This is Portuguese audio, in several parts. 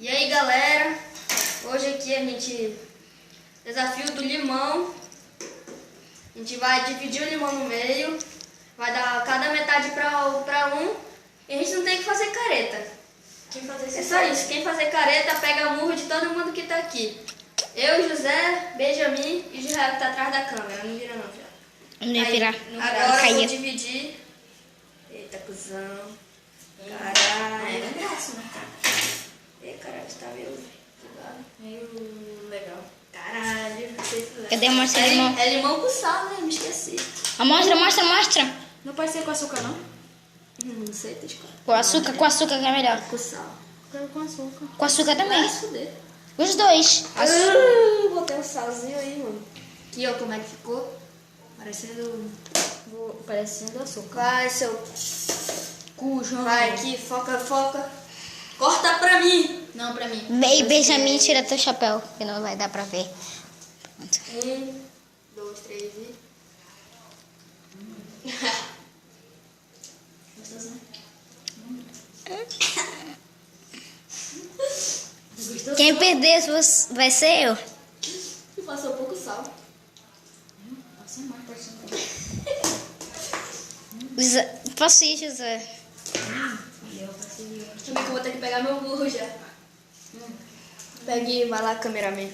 E aí galera, hoje aqui a gente, desafio do limão, a gente vai dividir o limão no meio, vai dar cada metade pra um e a gente não tem que fazer careta. É só isso, quem fazer careta pega a murro de todo mundo que tá aqui. Eu, José, Benjamin e Israel que tá atrás da câmera, não vira não, José. Não ia virar. Agora eu vou Caiu. dividir. Eita, cuzão. Caralho. É graça, né? Ei, caralho, você tá meio legal. Caralho. Cadê a mostra de limão? É limão com sal, né? Me esqueci. Mostra. Não pode ser com açúcar, não? Não sei, tá escuro. Com açúcar que é melhor. Com sal. Quero com açúcar. Com açúcar também. Vai se fuder. Os dois. Botei um salzinho aí, mano. Aqui, ó, como é que ficou. Parecendo açúcar. Vai, seu... Cujo. Vai aqui, foca. Corta pra mim. Não, pra mim. Bem, Benjamin, tira teu chapéu, que não vai dar pra ver. 1, 2, 3 e... Gostoso, Quem perder vai ser eu. Passou pouco sal. Passa mais por cima. Posso ir, José? Também que eu vou ter que pegar meu burro já. Pegue, vai lá, cameraman.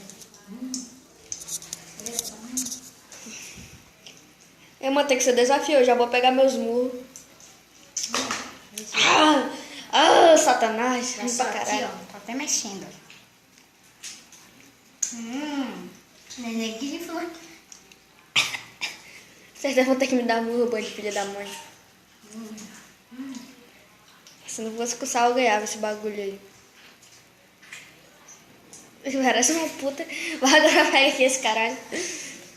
Eu vou ter que ser desafio, eu já vou pegar meus murros. Satanás, ruim pra caralho. Tá até mexendo. Neném que falou. Vocês vão ter que me dar murro, boi de filha da mãe. Se não fosse com sal, eu ganhava esse bagulho aí. Parece uma puta. Vai, agora pega aqui esse caralho.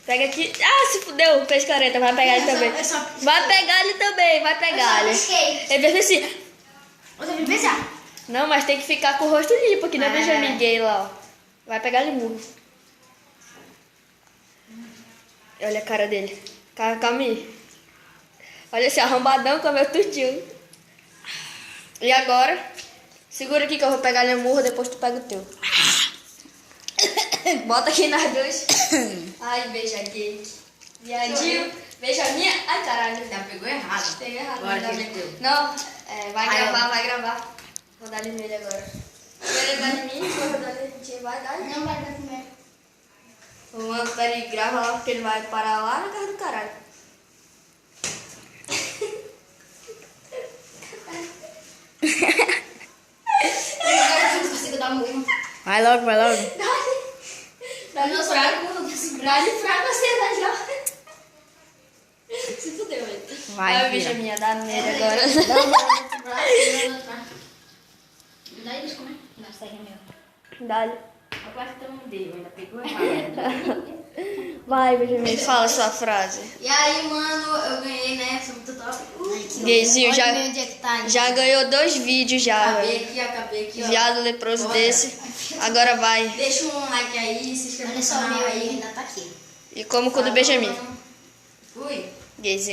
Pega aqui. Ah, se fudeu. Fez careta. Vai pegar ele também. Vai pegar ele também. Vai pegar ele. Ele fez assim. Você vai beijar? Não, mas tem que ficar com o rosto limpo aqui, não é Benjamin gay lá, ó. Vai pegar ele murro. Olha a cara dele. Calma aí. Olha esse arrombadão comeu tudinho. E agora? Segura aqui que eu vou pegar ele murro, depois tu pega o teu. Bota aqui nas duas. Ai, beija gay. Viadinho. Beija a minha. Ai, caralho. Já pegou errado. Peguei errado. Agora Vai dar que nele. deu. Não, vai Vai, gravar. Vou dar ele nele agora. Ele dá em mim, depois eu dar ele. A gente vai dar. Não vai dar primeiro. O mano pra ele gravar lá, porque ele vai parar lá na casa do caralho. Eu não consigo dar murro. Vai logo. Dá-lhe fraco, dá-lhe fraco, você vai já. Se fudeu, ele. Vai, bicha vira. minha, dá nele agora. Dá eles comer. Não, segue meu. Dá-lhe. Agora que não deu, ainda pegou errado. Vai, Benjamin, fala a sua frase. E aí, mano, eu ganhei, né? Sou muito top. Gayzinho, Olha onde é que tá. já ganhou 2 vídeos já, Acabei velho. aqui, ó. Viado leproso Bora. desse. Agora vai. Deixa um like aí, se inscreve no canal aí. Ainda tá aqui. E como com o do Benjamin. Fui. Gayzinho.